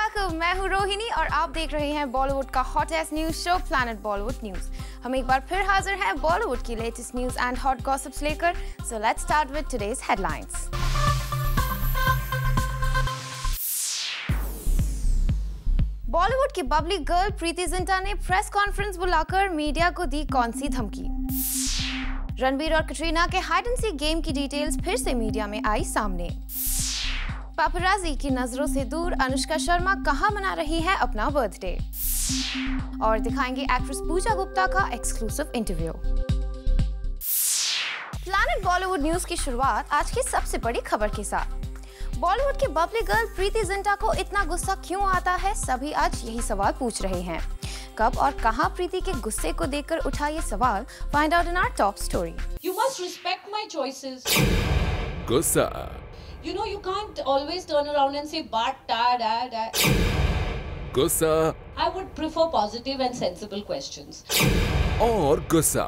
Welcome, मैं हूँ रोहिणी और आप देख रहे हैं बॉलीवुड का hottest news show planet Bollywood news. हम एक बार फिर हाजिर हैं बॉलीवुड की latest news and hot gossips लेकर। So let's start with today's headlines. Bollywood की बबली गर्ल प्रीति जिंटा ने प्रेस कॉन्फ्रेंस बुलाकर मीडिया को दी कौन सी धमकी। रणबीर और कटरीना के हाइड एंड सीक गेम की डिटेल्स फिर से मीडिया में आई सामने। पापराजी की नजरों से दूर अनुष्का शर्मा कहां मना रही है अपना बर्थडे। और दिखाएंगे एक्ट्रेस पूजा गुप्ता का exclusive interview. Planet Bollywood news की शुरुआत आज की सबसे बड़ी खबर के साथ। बॉलीवुड की बबली गर्ल प्रीति जिंटा को इतना गुस्सा क्यों आता है, सभी आज यही सवाल पूछ रहे हैं। कब और कहां प्रीति के गुस्से को देखकर उठा ये सवाल, find out in our top story. You must respect my choices. गुस्सा। You know, you can't always turn around and say, but, da. गुस्सा I would prefer positive and sensible questions. और गुस्सा।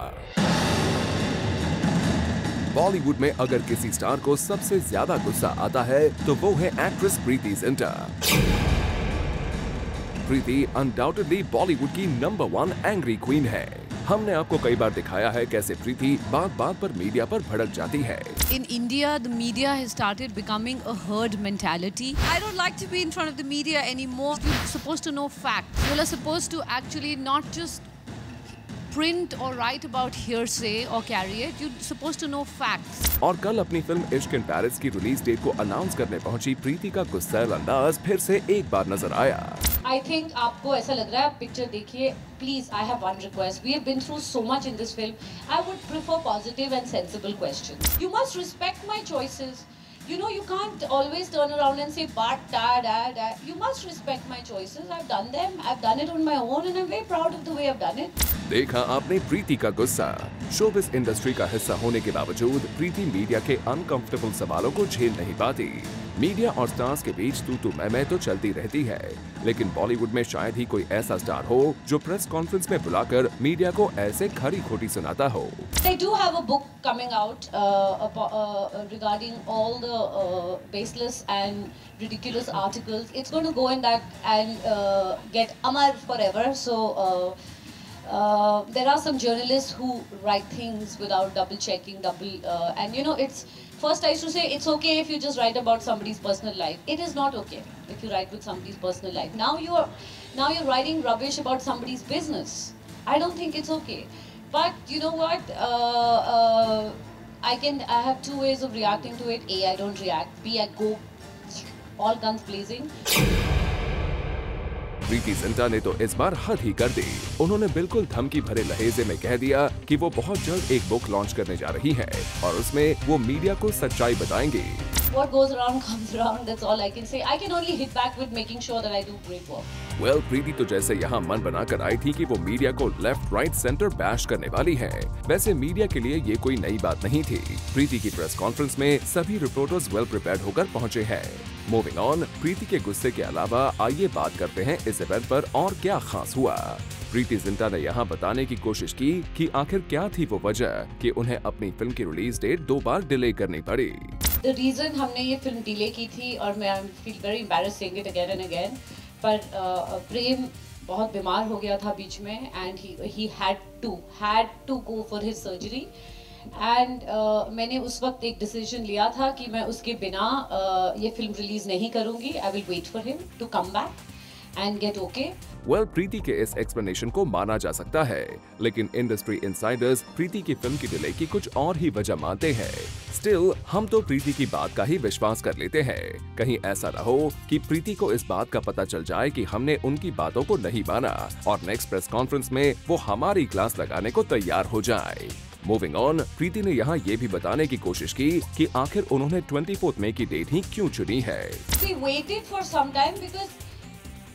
बॉलीवुड में अगर किसी स्टार को सबसे ज्यादा गुस्सा आता है तो वो है एक्ट्रेस प्रीति जिंटा। प्रीति अनडाउटेडली बॉलीवुड की नंबर 1 एंग्री क्वीन है। हमने आपको कई बार दिखाया है कैसे प्रीति बात बात पर मीडिया पर भड़क जाती है। In India, the media has started becoming a herd mentality. I don't like to be in front of the media anymore. You're supposed to know facts. You're supposed to actually not just print or write about hearsay or carry it. You're supposed to know facts. और कल अपनी film इश्क in Paris की release date को announce करने पहुंची प्रीति का गुस्सैल अंदाज फिर से एक बार नजर आया। I think आपको ऐसा लग रहा है, आप पिक्चर देखिए please. I have one request. We have been through so much in this film. I would prefer positive and sensible questions. You must respect my choices. You know, you can't always turn around and say, but, da. You must respect my choices. I've done them. I've done it on my own and I'm very proud of the way I've done it. देखा आपने प्रीति का गुस्सा। Showbiz industry का हिस्सा होने के बावजूद प्रीति media के अनकंफर्टेबल सवालों को झेल नहीं पाती। मीडिया और स्टार्स के बीच तू मैं तो चलती रहती है, लेकिन बॉलीवुड में शायद ही कोई ऐसा स्टार हो जो प्रेस कॉन्फ्रेंस में बुलाकर मीडिया को ऐसे खरी खोटी सुनाता हो। They do have a book coming out regarding all the baseless and ridiculous articles. It's going to go in that and get amar forever. So there are some journalists who write things without double checking, and you know, it's first I used to say it's okay if you just write about somebody's personal life. It is not okay if you write with somebody's personal life. Now you're writing rubbish about somebody's business. I don't think it's okay. But you know what? I have two ways of reacting to it. A, I don't react. B, I go all guns blazing. Preity Zinta ने तो इस बार हद ही कर दी। उन्होंने बिल्कुल धमकी भरे लहेजे में कह दिया कि वो बहुत जल्द एक बुक लॉन्च करने जा रही हैं और उसमें वो मीडिया को सच्चाई बताएंगी। What goes around comes around. That's all I can say. I can only hit back with making sure that I do great work. Well, प्रीति तो जैसे यहाँ मन बनाकर आई थी कि वो मीडिया को लेफ्ट राइट सेंटर बैश करने वाली है। वैसे मीडिया के लिए ये कोई नई बात नहीं थी। प्रीति की प्रेस कॉन्फ्रेंस में सभी रिपोर्टर्स वेल प्रिपेयर्ड होकर पहुंचे हैं। मूविंग ऑन, प्रीति के गुस्से के अलावा आइए बात करते हैं इस इवेंट पर और क्या खास हुआ। प्रीति जिंटा ने यहाँ बताने की कोशिश की कि आखिर क्या थी वो वजह कि उन्हें अपनी फिल्म की रिलीज डेट 2 बार डिले करनी पड़ी। The reason हमने ये फिल्म डिले की थी, और मैं feel very embarrassed saying it again and again, पर प्रेम बहुत बीमार हो गया था बीच में and he had to go for his surgery and मैंने उस वक्त एक डिसीजन लिया था कि मैं उसके बिना ये फिल्म रिलीज नहीं करूँगी। I will wait for him to come back and get okay. Well, प्रीति के इस एक्सप्लेनेशन को माना जा सकता है, लेकिन इंडस्ट्री इनसाइडर्स प्रीति की फिल्म की डिले की कुछ और ही वजह मानते हैं। स्टिल हम तो प्रीति की बात का ही विश्वास कर लेते हैं। कहीं ऐसा न हो कि प्रीति को इस बात का पता चल जाए कि हमने उनकी बातों को नहीं माना और नेक्स्ट प्रेस कॉन्फ्रेंस में वो हमारी क्लास लगाने को तैयार हो जाए। मूविंग ऑन, प्रीति ने यहाँ ये भी बताने की कोशिश की कि आखिर उन्होंने 24 मई की डेट ही क्यों चुनी है। We waited for some time because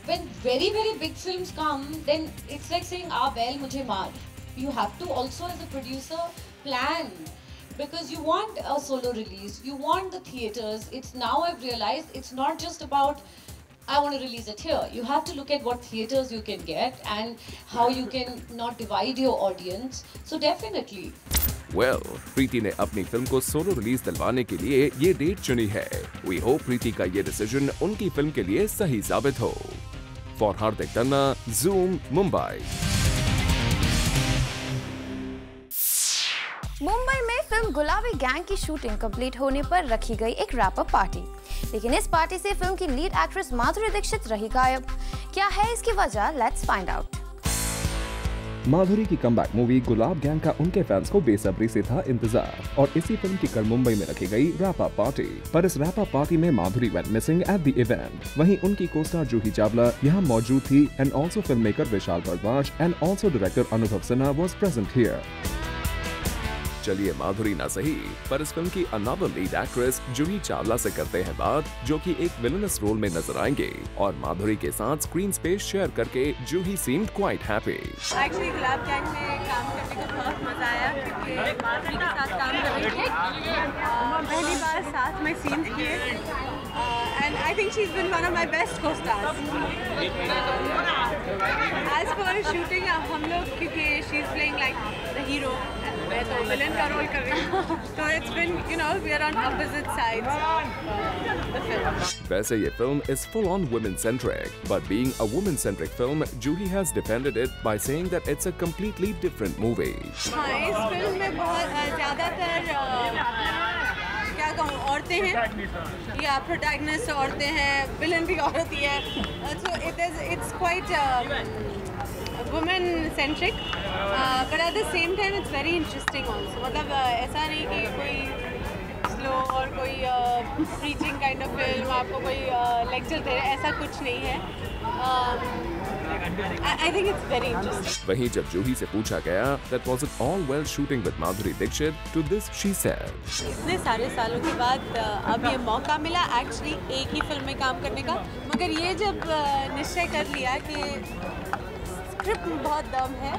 when very big films come, then it's like saying, well, mujhe maar. You have to also as a producer plan because you want a solo release. You want the theaters. It's now I've realized it's not just about I want to release it here. You have to look at what theaters you can get and how you can not divide your audience. So definitely. प्रीति ने अपनी film को solo release दिलवाने के लिए ये date चुनी है। We hope प्रीति का ये डिसीजन उनकी फिल्म के लिए सही साबित हो। For Hardik Tanna, zoom, Mumbai. Mumbai में फिल्म गुलाबी गैंग की शूटिंग कंप्लीट होने पर रखी गई एक रैप अप पार्टी, लेकिन इस पार्टी से फिल्म की लीड एक्ट्रेस माधुरी दीक्षित रही गायब। क्या है इसकी वजह? Let's find out. माधुरी की कमबैक मूवी गुलाब गैंग का उनके फैंस को बेसब्री से था इंतजार, और इसी फिल्म की कल मुंबई में रखी गई रैप अप पार्टी। पर इस रैप अप पार्टी में Madhuri went missing at the event. वहीं उनकी कोस्टार जूही चावला यहाँ मौजूद थी, and also film maker Vishal Bhardwaj and also director Anubhav Sinha was present here. चलिए माधुरी ना सही, पर इस फिल्म की another lead actress Juhi Chawla से करते हैं बात, जो कि एक विलनस रोल में नजर आएंगे, और माधुरी के साथ स्क्रीन स्पेस शेयर करके जूही सीम्ड क्वाइट हैप्पी। एक्चुअली गुलाब गैंग में काम करने को बहुत मजा आया, क्योंकि माधुरी के साथ काम कर रही थी, पहली बार साथ में सीन्स किए, and I think she is been one of my best co-stars. As for shooting हम लोग, क्योंकि she is playing like the hero, मैं तो विलन का रोल कर रही हूँ, तो it's been you know we are on opposite sides the film. वैसे ये film is full on women centric, but being a woman centric film, Juhi has defended it by saying that it's a completely different movie. हाँ, इस film में बहुत ज़्यादातर क्या कहूँ औरतें हैं, या प्रोटैगनिस्ट औरतें हैं, विलन भी औरत ही है, so it's quite women centric, but at the same time it's very interesting also। मतलब ऐसा नहीं कि कोई स्लो और कोई प्रीचिंग काइंड ऑफ फिल्म, आपको कोई लेक्चर दे रहे, ऐसा कुछ नहीं है। I think it's very interesting। वहीं जब जूही से पूछा गया that was it all well shooting with Madhuri Dixit, to this she said, इतने सारे सालों के बाद अब ये मौका मिला एक्चुअली एक ही फिल्म में काम करने का, मगर ये जब निश्चय कर लिया कि स्क्रिप्ट में बहुत दम है,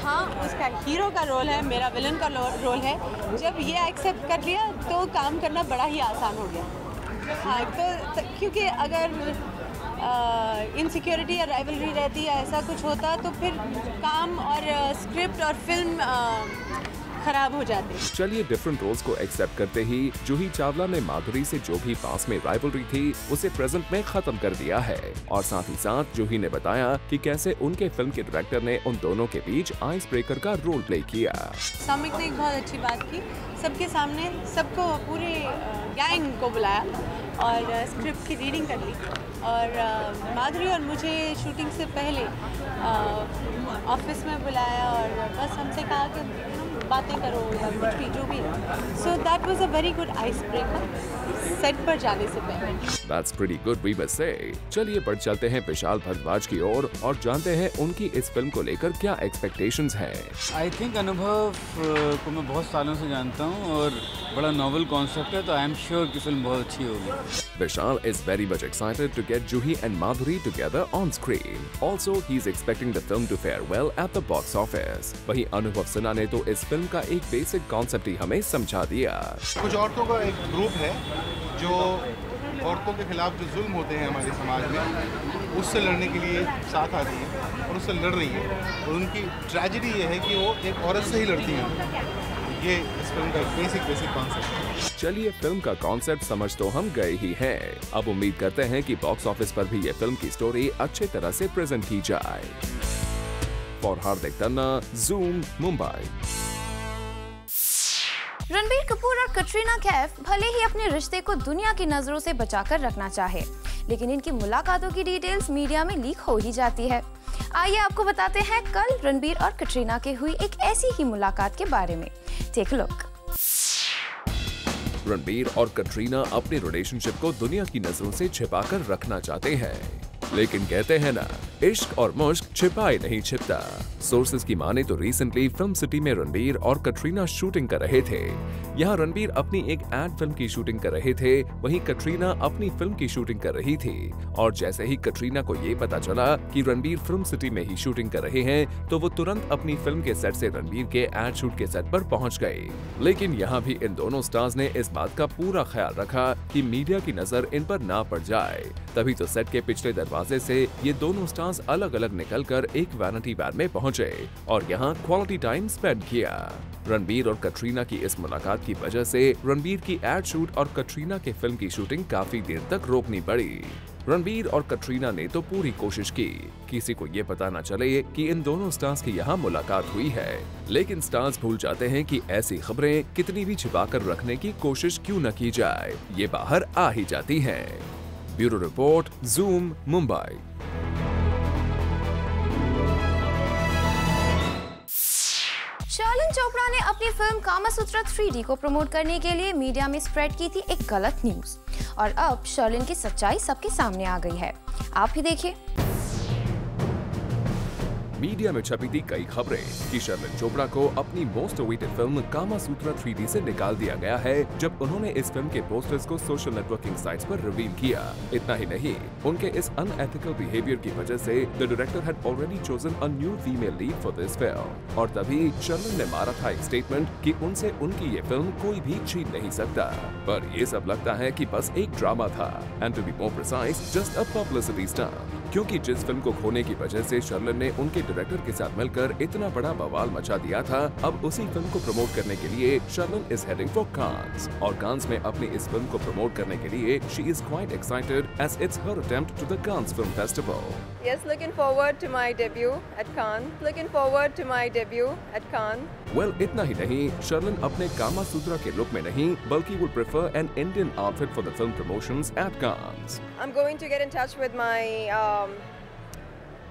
हाँ उसका हीरो का रोल है, मेरा विलन का रोल है, जब ये एक्सेप्ट कर लिया तो काम करना बड़ा ही आसान हो गया। हाँ तो क्योंकि अगर इनसिक्योरिटी या राइवलरी रहती है, ऐसा कुछ होता तो फिर काम और स्क्रिप्ट और फिल्म खराब हो जाते। चलिए डिफरेंट रोल्स को एक्सेप्ट करते ही जूही चावला ने माधुरी से जो भी पास में राइवलरी थी उसे प्रेजेंट में खत्म कर दिया है, और साथ ही साथ जूही ने बताया कि कैसे उनके फिल्म के डायरेक्टर ने उन दोनों के बीच आइस ब्रेकर का रोल प्ले किया। सामिक ने एक बहुत अच्छी बात की, सबके सामने सबको पूरे गैंग को बुलाया और स्क्रिप्ट की रीडिंग कर ली, और माधुरी और मुझे शूटिंग से पहले ऑफिस में बुलाया और बस हमसे कहा कि बातें करो या कुछ भी जो भी है। So that was a very good ice breaker set पर जाने से पहले। That's pretty good we must say। चलिए बढ़ चलते हैं विशाल भारद्वाज की ओर और जानते हैं उनकी इस फिल्म को लेकर क्या एक्सपेक्टेशंस हैं। आई थिंक अनुभव को मैं बहुत सालों से जानता हूँ और बड़ा नॉवल कॉन्सेप्ट है, तो आई एम श्योर कि फिल्म बहुत अच्छी होगी। Vishal is very much excited to get Juhi and Madhuri together on screen. Also, he's expecting the film to fare well at the box office. वहीं अनुभव सिन्हा ने तो इस फिल्म का एक बेसिक कॉन्सेप्ट ही हमें समझा दिया। कुछ औरतों का एक ग्रुप है जो औरतों के खिलाफ जो जुल्म होते हैं हमारे समाज में, उससे लड़ने के लिए साथ आती है और उससे लड़ रही है, और उनकी ट्रेजेडी ये है कि वो एक औरत से ही लड़ती हैं। ये इस फिल्म का बेसिक कॉन्सेप्ट है। चलिए फिल्म का कॉन्सेप्ट समझ तो हम गए ही हैं, अब उम्मीद करते हैं कि बॉक्स ऑफिस पर भी ये फिल्म की स्टोरी अच्छे तरह से प्रेजेंट की जाए। For Hardik Tanna, zoom, Mumbai. Ranbir Kapoor और कटरीना कैफ भले ही अपने रिश्ते को दुनिया की नजरों से बचाकर रखना चाहे, लेकिन इनकी मुलाकातों की डिटेल्स मीडिया में लीक हो ही जाती है। आइए आपको बताते हैं कल रणबीर और कटरीना के हुई एक ऐसी ही मुलाकात के बारे में। Take a look. रणबीर और कटरीना अपने रिलेशनशिप को दुनिया की नजरों से छिपाकर रखना चाहते हैं, लेकिन कहते हैं ना, इश्क और मुश्क छिपाए नहीं छिपता। सोर्सेज की माने तो रिसेंटली फिल्म सिटी में रणबीर और कटरीना शूटिंग कर रहे थे। यहाँ रणबीर अपनी एक एड फिल्म की शूटिंग कर रहे थे, वहीं कटरीना अपनी फिल्म की शूटिंग कर रही थी। और जैसे ही कटरीना को ये पता चला कि रणबीर फिल्म सिटी में ही शूटिंग कर रहे हैं, तो वो तुरंत अपनी फिल्म के सेट से रणबीर के एड शूट के सेट पर पहुंच गई। लेकिन यहाँ भी इन दोनों स्टार्स ने इस बात का पूरा ख्याल रखा कि मीडिया की नजर इन पर ना पड़ जाए, तभी तो सेट के पिछले दरवाजे दरवाजे से ये दोनों स्टार्स अलग अलग निकलकर एक वैनिटी वैन में पहुंचे और यहाँ क्वालिटी टाइम स्पेंड किया। रणबीर और कटरीना की इस मुलाकात की वजह से रणबीर की एड शूट और कटरीना के फिल्म की शूटिंग काफी देर तक रोकनी पड़ी। रणबीर और कटरीना ने तो पूरी कोशिश की किसी को ये पता न चले कि इन दोनों स्टार्स की यहाँ मुलाकात हुई है, लेकिन स्टार्स भूल जाते हैं कि ऐसी खबरें कितनी भी छिपाकर रखने की कोशिश क्यों न की जाए, ये बाहर आ ही जाती हैं। Bureau report, Zoom, Mumbai. Sherlyn Chopra ने अपनी फिल्म कामासूत्रा 3D को प्रमोट करने के लिए मीडिया में स्प्रेड की थी एक गलत न्यूज और अब शर्लिन की सच्चाई सबके सामने आ गई है। आप ही देखिए। मीडिया में छपी थी कई खबरें कि शर्लिन चोपड़ा को अपनी most awaited film Kamasutra 3D से निकाल दिया गया है जब उन्होंने इस फिल्म के पोस्टर्स को सोशल नेटवर्किंग साइट्स पर रिवील किया। इतना ही नहीं, उनके इस अनएथिकल बिहेवियर की वजह से the director had already chosen a new female lead for this film और तभी शर्लिन ने मारा था एक स्टेटमेंट कि उनसे उनकी ये फिल्म कोई भी छीन नहीं सकता। पर ये सब लगता है कि बस एक ड्रामा था and to be more precise just a publicity stunt, क्योंकि जिस फिल्म को खोने की वजह से शर्लिन ने उनके डायरेक्टर के साथ मिलकर इतना बड़ा बवाल मचा दिया था, अब उसी फिल्म को प्रमोट करने के लिए शर्लिन इज हेडिंग फॉर कांस और कांस में अपनी इस फिल्म को प्रमोट करने के लिए she is quite excited as it's her attempt to the Cannes film festival. Yes, looking forward to my debut at Cannes. Looking forward to my debut at Cannes. Well, इतना ही नहीं, शर्लिन अपने कामासूत्रा के look में नहीं बल्कि would prefer an Indian outfit for the film promotions at Cannes. I'm going to get in touch with my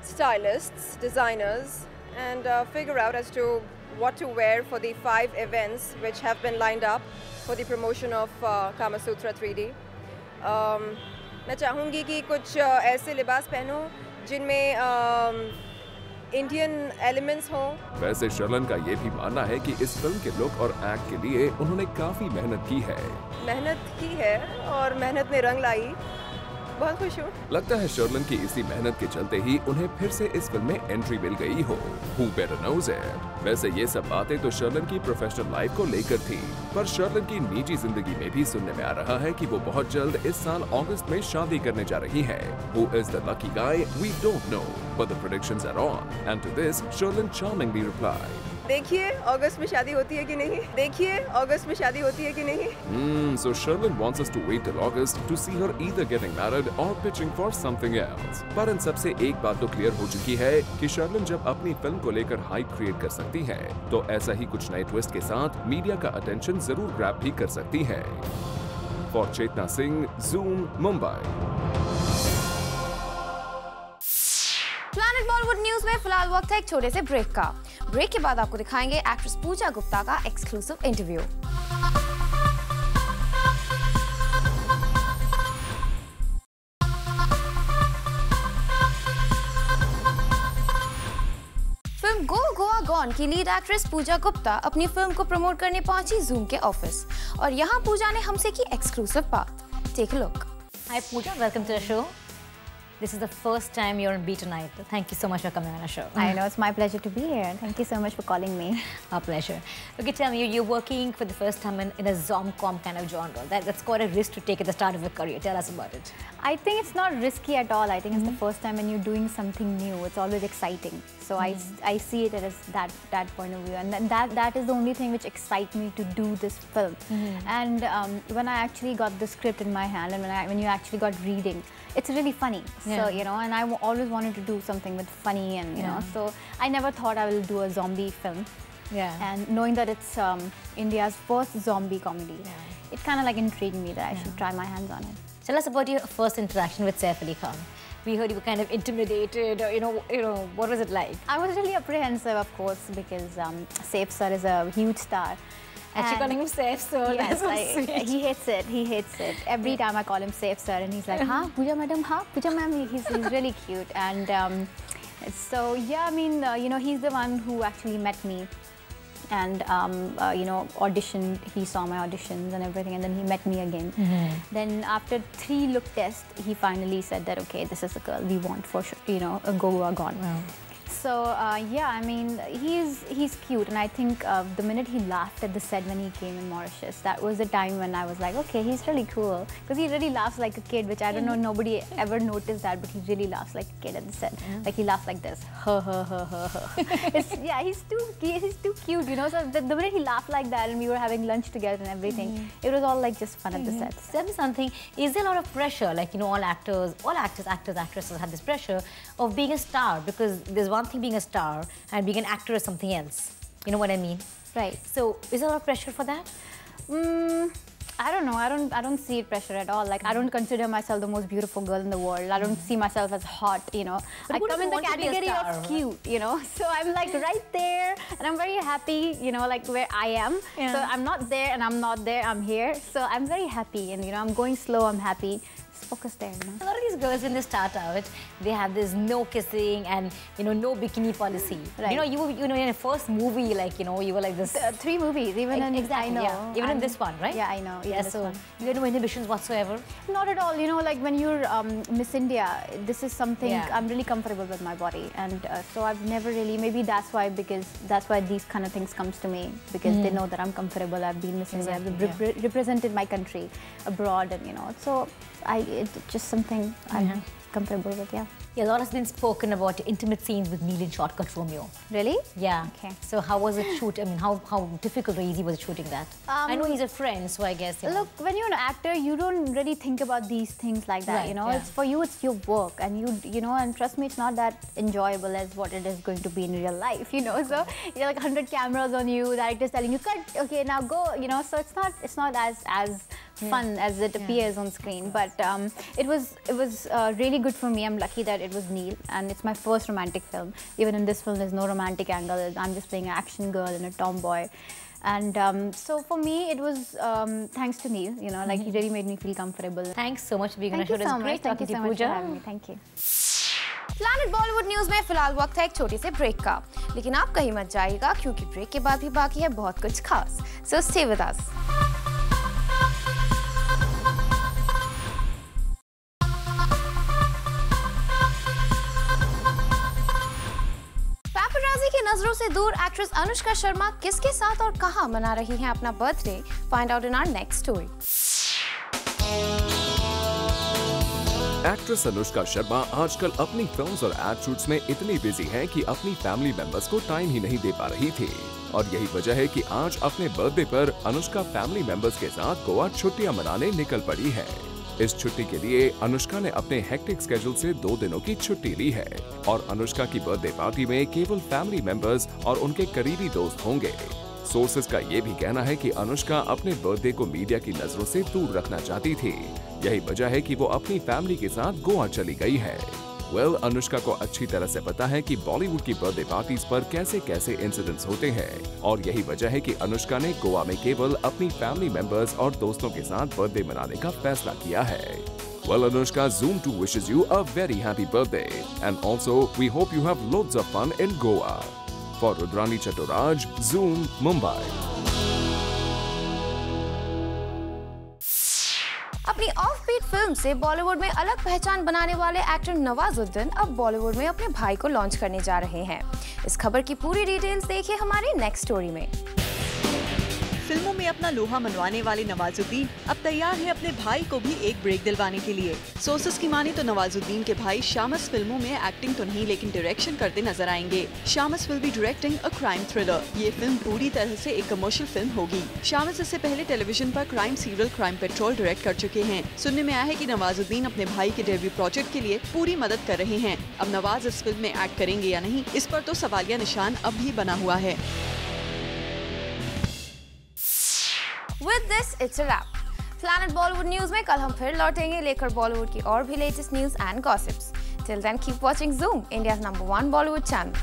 stylists, designers, and figure out as to what to wear for the 5 events which have been lined up for the promotion of Kamasutra 3D. मैं चाहूँगी कि कुछ ऐसे लिबास पहनूं जिनमें Indian elements हों। वैसे शर्लिन का ये भी मानना है कि इस फिल्म के लुक और एक्ट के लिए उन्होंने काफी मेहनत की है। मेहनत की है और मेहनत ने रंग लाई। बहुत खुश हूँ। लगता है शर्लिन की इसी मेहनत के चलते ही उन्हें फिर से इस फिल्म में एंट्री मिल गई हो। Who better knows it? वैसे ये सब बातें तो शर्लिन की प्रोफेशनल लाइफ को लेकर थी, पर शर्लिन की निजी जिंदगी में भी सुनने में आ रहा है कि वो बहुत जल्द इस साल अगस्त में शादी करने जा रही है। Who is the lucky guy? We don't know, but the predictions are on. And to this, Sherlyn charmingly replied, देखिए अगस्त में शादी होती है कि नहीं, देखिए अगस्त में शादी होती है कि नहीं। So Sherlyn wants us to wait till August to see her either getting married or pitching for something else. पर इन सबसे एक बात तो क्लियर हो चुकी है कि Sherlyn जब अपनी फिल्म को लेकर हाइप क्रिएट कर सकती है, तो ऐसा ही कुछ नए ट्विस्ट के साथ मीडिया का अटेंशन जरूर ग्रैब भी कर सकती है। For Chetna Singh, Zoom, Mumbai. Planet Bollywood news में फिलहाल वक्त है एक छोटे से ब्रेक का। ब्रेक के बाद आपको दिखाएंगे एक्ट्रेस पूजा गुप्ता का एक्सक्लूसिव इंटरव्यू। फिल्म गो गोवा गॉन की लीड एक्ट्रेस पूजा गुप्ता अपनी फिल्म को प्रमोट करने पहुंची ज़ूम के ऑफिस और यहां पूजा ने हमसे की एक्सक्लूसिव बात। Take a look. Hi Pooja, welcome to the show. This is the first time you're on B Tonight. Thank you so much for coming on our show. I know, it's my pleasure to be here. Thank you so much for calling me. Our pleasure. Okay, tell me, you're working for the first time in a zom-com kind of genre. That's quite a risk to take at the start of your career. Tell us about it. I think it's not risky at all. I think it's the first time when you're doing something new. It's always exciting. So I see it as that point of view. And that is the only thing which excites me to do this film. And when I actually got the script in my hand and when you actually got reading, it's really funny. So, you know, and I always wanted to do something with funny and, you know, so I never thought I will do a zombie film. And knowing that it's India's first zombie comedy, it kind of like intrigued me that I should try my hands on it. Tell us about your first interaction with Saif Ali Khan. We heard you were kind of intimidated, or, you know, what was it like? I was really apprehensive, of course, because Saif sir is a huge star. Actually calling him Saif sir, yes, that's so sweet. He hates it. He hates it. Every time I call him Saif sir, and he's like, "Ha, Pooja madam, ha, Pooja ma'am." He's really cute, and so yeah, I mean, you know, he's the one who actually met me, and you know, auditioned. He saw my auditions and everything, and then he met me again. Then after 3 look tests, he finally said that, okay, this is the girl we want for sure. You know, a Goa gone. So yeah, I mean, he's cute, and I think the minute he laughed at the set when he came in Mauritius, that was the time when I was like, okay, he's really cool, because he really laughs like a kid, which I don't know, nobody ever noticed that, but he really laughs like a kid at the set. Like he laughs like this, yeah, he's too cute, you know. So the minute he laughed like that, and we were having lunch together and everything, it was all like just fun at the set. Tell me something. Is there a lot of pressure? Like, you know, all actors, actresses have this pressure of being a star, because there's one thing being a star and being an actor is something else. You know what I mean? Right. So, is there a lot of pressure for that? I don't know. I don't see it pressure at all. Like, I don't consider myself the most beautiful girl in the world. I don't see myself as hot, you know. But I come in the category of cute, you know. So I'm like right there, and I'm very happy, you know, like where I am. Yeah. So I'm not there and I'm not there, I'm here. So I'm very happy, and you know, I'm going slow, I'm happy. Focus there, you know? A lot of these girls, when they start out, they have this no kissing and, you know, no bikini policy. Right. You know, you know, in the first movie, like, you know, you were like this. 3 movies, even in exactly, I know. Yeah. Even in this one, right? Yeah, I know. Yeah, so you had no inhibitions whatsoever? Not at all. You know, like when you're Miss India, this is something I'm really comfortable with my body, and so I've never really. Maybe that's why, because that's why these kind of things comes to me, because they know that I'm comfortable. I've been Miss India, I've represented my country abroad, and you know, so it's just something I'm comfortable with, yeah. Yeah, a lot has been spoken about intimate scenes with Neil in Shortcut Romeo. Really? Yeah. Okay. So how was it shoot? I mean, how difficult or easy was it shooting that? I know he's a friend, so I guess. You look, when you're an actor, you don't really think about these things like that. Right, you know, it's for you, it's your work, and you know, and trust me, it's not that enjoyable as what it is going to be in real life. You know, so you're like 100 cameras on you, director's telling you cut, okay, now go. You know, so it's not as fun as it appears on screen. But it was really good for me. I'm lucky that it was Neil, and it's my first romantic film. Even in this film, there's no romantic angle. I'm just playing an action girl and a tomboy. And so for me, it was thanks to Neil. You know, like he really made me feel comfortable. Thanks so much for being on the show. It was great talking to you, Pooja. Thank you. Planet Bollywood news में फिलहाल वक्त है एक छोटे से break का, लेकिन आप कहीं मत जाइएगा क्योंकि ब्रेक के बाद भी बाकी है बहुत कुछ खास. So stay with us. Paparazzi की नजरों से दूर एक्ट्रेस अनुष्का शर्मा किसके साथ और कहां मना रही हैं अपना birthday? Find out in our next story. Actress Anushka Sharma आजकल अपनी फिल्म्स और एड शूट्स में इतनी बिजी हैं कि अपनी फैमिली मेंबर्स को टाइम ही नहीं दे पा रही थी, और यही वजह है कि आज अपने बर्थडे पर अनुष्का फैमिली मेंबर्स के साथ गोवा छुट्टियां मनाने निकल पड़ी है. इस छुट्टी के लिए अनुष्का ने अपने हेक्टिक स्केड्यूल से 2 दिनों की छुट्टी ली है, और अनुष्का की बर्थडे पार्टी में केवल फैमिली मेंबर्स और उनके करीबी दोस्त होंगे. सोर्सेज का ये भी कहना है कि अनुष्का अपने बर्थडे को मीडिया की नजरों से दूर रखना चाहती थी. यही वजह है कि वो अपनी फैमिली के साथ गोवा चली गई है. अनुष्का को अच्छी तरह से पता है कि बॉलीवुड की बर्थडे पार्टीज पर कैसे कैसे इंसिडेंट्स होते हैं, और यही वजह है कि अनुष्का ने गोवा में केवल अपनी फैमिली मेंबर्स और दोस्तों के साथ बर्थडे मनाने का फैसला किया है. Anushka, Zoom 2 wishes you a very happy birthday, and also we hope you have loads of fun in Goa. For Rudrani Chaturaj, Zoom, Mumbai. अपनी ऑफ बीट फिल्म से बॉलीवुड में अलग पहचान बनाने वाले एक्टर नवाजुद्दीन अब बॉलीवुड में अपने भाई को लॉन्च करने जा रहे हैं. इस खबर की पूरी डिटेल्स देखिए हमारी नेक्स्ट स्टोरी में. फिल्मों में अपना लोहा मनवाने वाले नवाजुद्दीन अब तैयार है अपने भाई को भी एक ब्रेक दिलवाने के लिए. सोर्सेस की माने तो नवाजुद्दीन के भाई शामस फिल्मों में एक्टिंग तो नहीं लेकिन डायरेक्शन करते नजर आएंगे. Shamas will be directing a crime thriller. ये फिल्म पूरी तरह से एक कमर्शियल फिल्म होगी. शामस इससे पहले टेलीविजन पर crime serial crime petrol direct कर चुके हैं. सुनने में आया है कि नवाजुद्दीन अपने भाई के डेब्यू प्रोजेक्ट के लिए पूरी मदद कर रहे हैं. अब नवाज इस फिल्म में एक्ट करेंगे या नहीं, इस पर तो सवालिया निशान अब भी बना हुआ है. With this, it's a wrap. Planet Bollywood News में कल हम फिर लौटेंगे लेकर बॉलीवुड की और भी latest news and gossips. Till then, keep watching Zoom, India's #1 Bollywood channel.